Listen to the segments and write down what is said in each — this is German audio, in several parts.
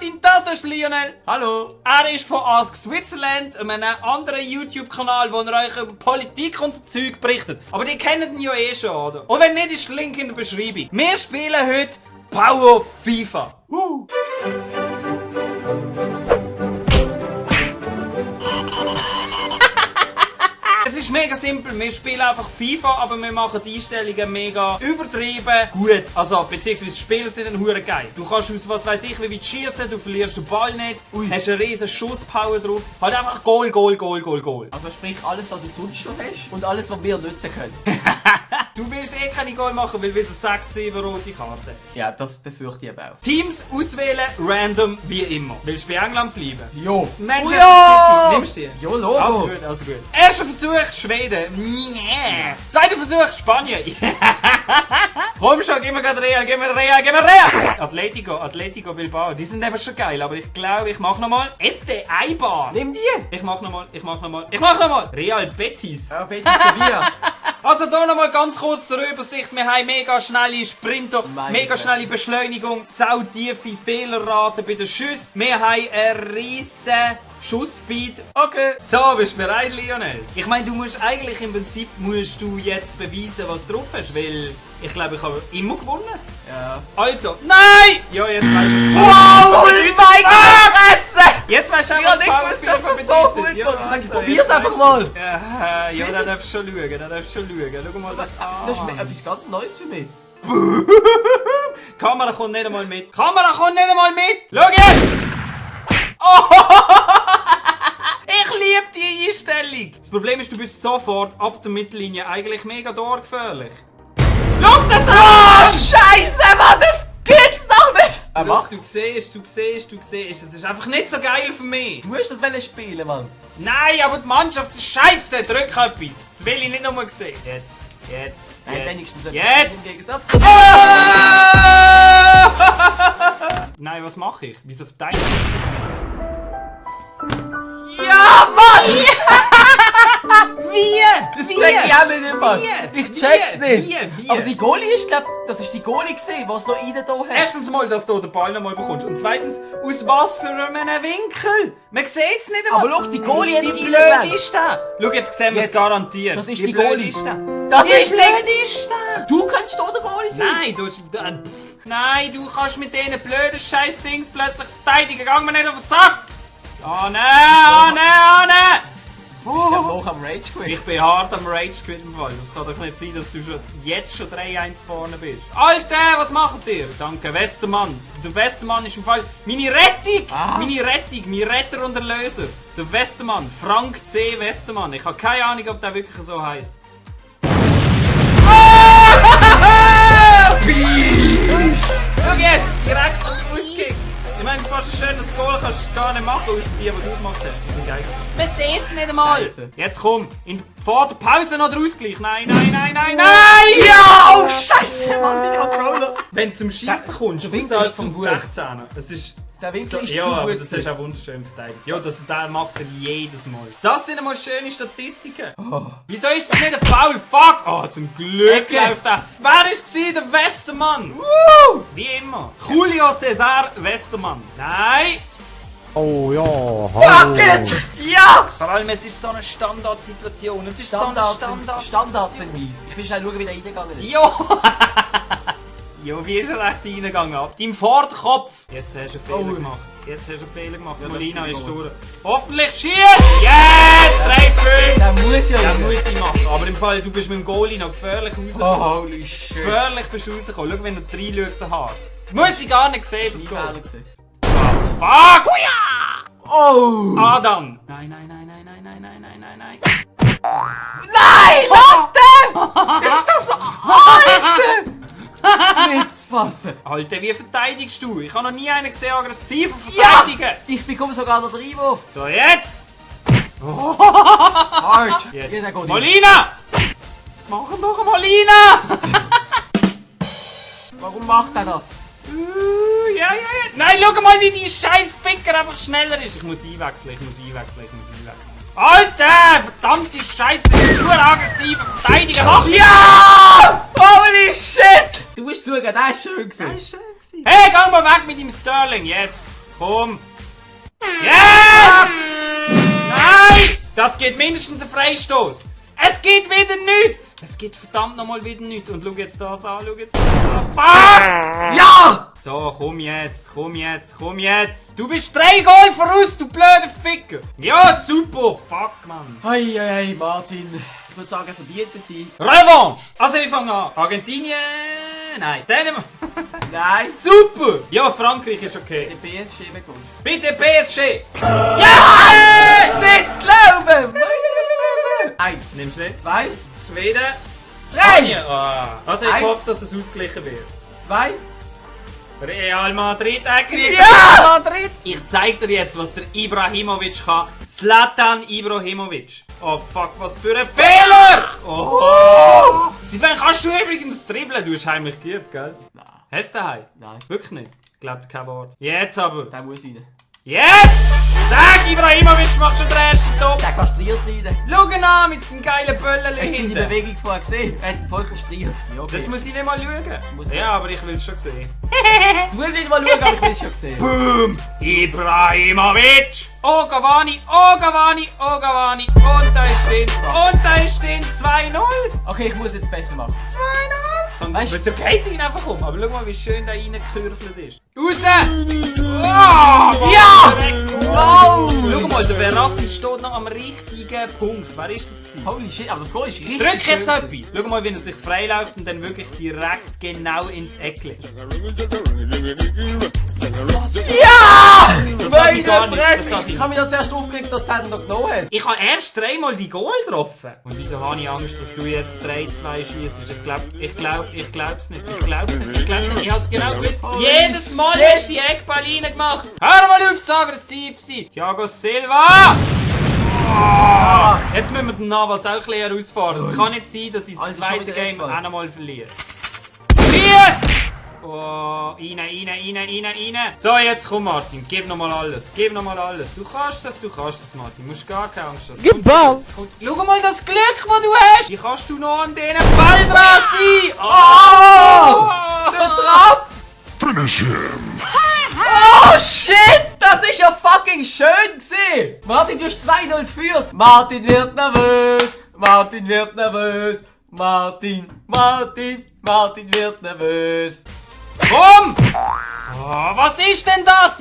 Martin, das ist Lionel. Hallo. Er ist von Ask Switzerland, einem anderen YouTube-Kanal, wo er euch über Politik und so Zeug berichtet. Aber die kennen ihn ja eh schon, oder? Und wenn nicht, ist der Link in der Beschreibung. Wir spielen heute Power of FIFA. Es ist mega simpel, wir spielen einfach FIFA, aber wir machen die Einstellungen mega übertrieben gut. Also, beziehungsweise die Spieler sind dann hure geil. Du kannst aus was weiß ich wie weit schießen, du verlierst den Ball nicht, hast eine riesen Schusspower drauf. Halt einfach Goal, Goal, Goal, Goal, Goal. Also sprich alles, was du sonst schon hast und alles, was wir nutzen können. Du willst eh keine Goal machen, weil wieder 6, 7 rote Karten. Ja, das befürchte ich aber auch. Teams auswählen, random, wie immer. Willst du bei England bleiben? Jo. Manchester City, nimmst du die? Jo, Logo. Also gut, also gut. Erster Versuch, Schweden. Nee. Zweiter Versuch, Spanien. Komm schon, gib mir gerade Real, gib mir Real, gib mir Real. Atletico Bilbao. Die sind eben schon geil, aber ich glaube, ich mach nochmal. Este Eibar. Nimm die. Ich mach nochmal. Real Betis. Ja, Betis Sevilla. Also hier nochmal ganz kurz zur Übersicht. Wir haben mega schnelle Sprinter, mega schnelle Beschleunigung, sautiefe Fehlerrate bei den Schüssen. Wir haben einen riesen Schussspeed. Okay. So, bist du bereit, Lionel? Ich meine, du musst eigentlich im Prinzip jetzt beweisen, was du drauf hast, weil ich glaube, ich habe immer gewonnen. Ja. Also, nein! Ja, jetzt weißt du es. Wow, mein Gott! Jetzt weißt du auch, Ich was hab nicht Power gewusst, dass FIFA das so bedeutet. gut Ja, wird. Ich also, probier's einfach mal. Ja, da darfst du schon schauen, Schau mal das an. Das ist etwas ganz Neues für mich. Die Kamera kommt nicht einmal mit. Schau jetzt! Oh! Ich liebe die Einstellung. Das Problem ist, du bist sofort ab der Mittellinie eigentlich mega torgefährlich. Schau das an! Oh, Scheiße, Mann, das gibt's doch nicht! Er Schau, macht's. du siehst. Es ist einfach nicht so geil für mich. Du hast das spielen, Mann. Nein, aber die Mannschaft ist scheiße. Drück etwas. Das will ich nicht nochmal sehen. Jetzt. Nein, wenigstens etwas Jetzt! im Gegensatz zu... Nein, was mache ich? Wieso verteidige Ja, Mann! Wie? Das check ich auch nicht immer. Ich check's nicht. Wie? Aber die Goalie ist, das ist die Goalie gesehen, was noch rein da hat. Erstens mal, dass du den Ball noch mal bekommst. Und zweitens, aus was für einem Winkel? Man sieht es nicht einmal. Aber schau, die Goalie hat Wie ihn blöd reingelassen. ist der? Schau, jetzt sehen wir es Jetzt. garantiert. Das ist Wie die blöd Goalie. ist der? Das Wie ist die... blöd ist der? Du kannst doch der Goalie sein. Nein, du kannst mit diesen blöden Scheiß-Dings plötzlich verteidigen. Gang mir nicht auf den Sack! Oh nein! Ich glaube noch am Rage Quit. Ich bin hart am Rage Quit im Fall. Das kann doch nicht sein, dass du jetzt schon 3-1 vorne bist. Alter, was macht ihr? Danke, Westermann. Der Westermann ist im Fall meine Rettung! Mein Retter und Erlöser. Der Westermann, Frank C. Westermann. Ich habe keine Ahnung, ob der wirklich so heisst. Schau jetzt, direkt am Auskick. Ich meine, fast ein schönes Goal kannst du gar nicht machen, außer die du gemacht hast. Die sind geil. Man sieht es nicht einmal. Scheisse. Jetzt komm, vor der Pause noch der Ausgleich. Nein! Ja, oh Scheiße, Mann, die Controller. Wenn du zum Schießen kommst, der Winkel außerhalb ist zu vom gut. 16er. Es ist Der Winkel ist ja, zu aber gut. das ist auch wunderschön verteidigt. Ja, der macht er jedes Mal. Das sind einmal schöne Statistiken. Wieso ist das nicht ein Foul? Fuck! Oh, zum Glück Ecke. läuft er. Wer war der Westermann? Wie immer. Julio Cesar Westermann. Nein! Oh ja, Fuck it! Ja! Vor allem, es ist so eine Standardsituation. Es ist Standards sind mies. Ich will schnell schauen, wie der reingegangen ist. Jo! Jo, wie ist er recht reingegangen? Ab deinem Vorderkopf! Jetzt hast du einen Fehler gemacht. Ja, Molina das ist ist durch. Hoffentlich schießt! Yes! 3-5! Der muss ja Den rein. muss ich machen. Aber im Fall, du bist mit dem Goalie noch gefährlich Oh, rausgekommen. holy shit. Gefährlich bist du rausgekommen. Schau, wenn er reinschaut, der Haar. Muss ich gar nicht sehen, das Das Goal. ist gesehen. Fuck! Oh! Adam! Nein! Nein, Lotte! Ist das so... Alter! Nicht zu fassen. Alter, wie verteidigst du? Ich habe noch nie einen gesehen, aggressiver verteidigen. Ich bekomme sogar noch den Einwurf. So, jetzt! Hard. Jetzt. Ja, der geht Molina! Mach ihn doch, Molina! Warum macht er das? Ja. Nein, schau mal, wie die scheiß Ficker einfach schneller ist. Ich muss einwechseln. Alter! Verdammte Scheiße! Nur aggressiver Verteidiger! Mach Ja! Holy shit! Du musst zugeben, der ist schön gewesen. Hey, geh mal weg mit dem Sterling, jetzt! Komm! Yes! Nein! Das geht mindestens ein Freistoß! Es geht wieder nichts! Es geht verdammt nochmal wieder nichts. Und schau jetzt das an, schau jetzt das an. Fuck! Ja! So, komm jetzt, komm jetzt, komm jetzt! Du bist 3 Goal voraus, du blöder Ficker! Ja, super! Fuck, Mann! Hey, Martin. Ich würde sagen, verdiente sie. Revanche! Also, ich fange an. Argentinien... Nein, Dänemark... Nein. Super! Ja, Frankreich ist okay. Die PSG bekommst. Bitte PSG! Ja! Nicht zu glauben! 1. Nimmst du jetzt? 2. Schweden. 3. Spanien. Ah. Also ich 1. hoffe, dass es ausgeglichen wird. 2. Real Madrid, kriegt Ja! Madrid. Ich zeig dir jetzt, was der Ibrahimovic kann. Zlatan Ibrahimovic. Oh fuck, was für ein Fehler! Oh. Seit wann kannst du übrigens dribbeln? Du hast heimlich geübt, gell? Nein. Hast du daheim? Nein. Wirklich nicht? Glaubt kein Wort. Jetzt aber. Der muss rein. Yes! Sag, Ibrahimovic macht schon den ersten Top. Der kastriert rein. Schau ihn an mit seinem geilen Böllen Hast du seine hinten. Bewegung vorher gesehen? Er hat ihn voll kastriert. Ja, okay. Das muss ich nicht mal schauen. Ja, aber ich will es schon sehen. Das muss ich nicht mal schauen, aber ich will es schon gesehen. Boom! Ibrahimovic! Oh Cavani, oh Cavani, oh Cavani. Und da ist drin. Und da ist drin 2-0. 2-0. Okay, ich muss jetzt besser machen. Dann Weißt du- weißt du, geht ihn einfach um. Aber schau mal, wie schön da reingekürfelt ist. Raus! Oh, Ja! Wow! Schau mal, der Verratti steht noch am richtigen Punkt. Wer ist das gewesen? Holy shit, aber das Goal ist richtig Drück schön jetzt gewesen. etwas. Schau mal, wie er sich freiläuft und dann wirklich direkt genau ins Eckli. Ja! Das hab ich gar Meine nicht. Das Fresse! hab ich Ich habe mich das erst aufgeregt, dass der noch genommen hat. Ich habe erst 3-mal die Goal getroffen. Und wieso habe ich Angst, dass du jetzt 3-2 schießt? Ich glaub's nicht. Ich glaub's nicht. Ich glaub's nicht. Ich hab's genau gewusst. Holy Jedes Mal shit. hast du die Eckball reingemacht. Hör mal auf, so aggressiv sein. Thiago Silva! Jetzt müssen wir den Navas auch ein bisschen herausfordern. Es kann nicht sein, dass ich das Also schon zweite wieder Game Eckball. auch nochmal verliere. Schieß! Oh, rein. So, jetzt komm Martin, gib nochmal alles. Du kannst das, Martin. Du musst gar keine Angst haben. Gib Ball! Schau mal das Glück, das du hast! Wie kannst du noch an diesen Ball dran sein? Oh! Der Trapp! Oh shit! Das ist ja fucking schön gewesen! Martin, du hast 2-0 geführt! Martin wird nervös! Martin wird nervös! Komm! Oh, was ist denn das?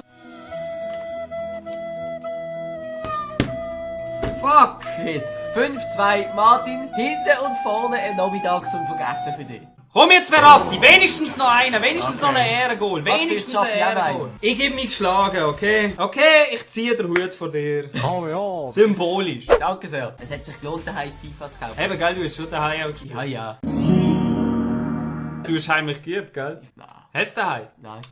Fuck it! 5-2, Martin, hinten und vorne ein Nachmittag zum Vergessen für dich. Komm jetzt, Verratti, wenigstens noch einen, wenigstens noch einen Ehrengoal, Was wenigstens willst einen du schaffen? Ehrengoal. Ich gebe mich geschlagen, okay? Okay, ich ziehe den Hut vor dir. Oh ja. Symbolisch. Danke sehr. Es hat sich gelohnt, daheim das FIFA zu kaufen. Eben, gell, du hast schon daheim auch gespielt. Ja. Du hast heimlich geübt, gell? Nein, Hast du daheim? nein.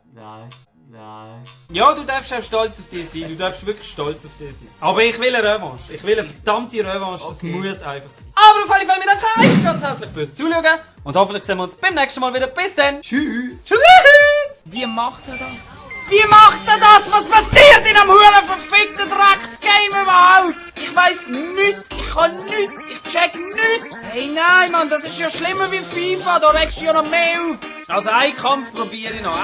Ja, du darfst auch stolz auf dich sein. Du darfst wirklich stolz auf dich sein. Aber ich will eine Revanche. Ich will eine verdammte Revanche. Das Okay. muss einfach sein. Aber auf alle Fälle mit euch ganz herzlich fürs Zuschauen. Und hoffentlich sehen wir uns beim nächsten Mal wieder. Bis dann. Tschüss! Tschüss! Wie macht er das? Wie macht er das? Was passiert in einem huren verfickten Drecksgame überhaupt? Ich weiss nichts. Ich kann nichts. Ich check nichts. Hey, nein, Mann. Das ist ja schlimmer wie FIFA. Da regst du ja noch mehr auf. Also, einen Kampf probiere ich noch.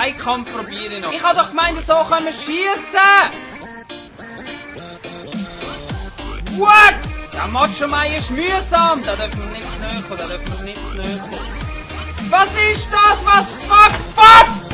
Ich hab doch gemeint, so können wir schiessen. What? Der Macho-Mai ist mühsam. Da dürfen wir nicht zu nahe kommen. Was ist das? Was? Fuck!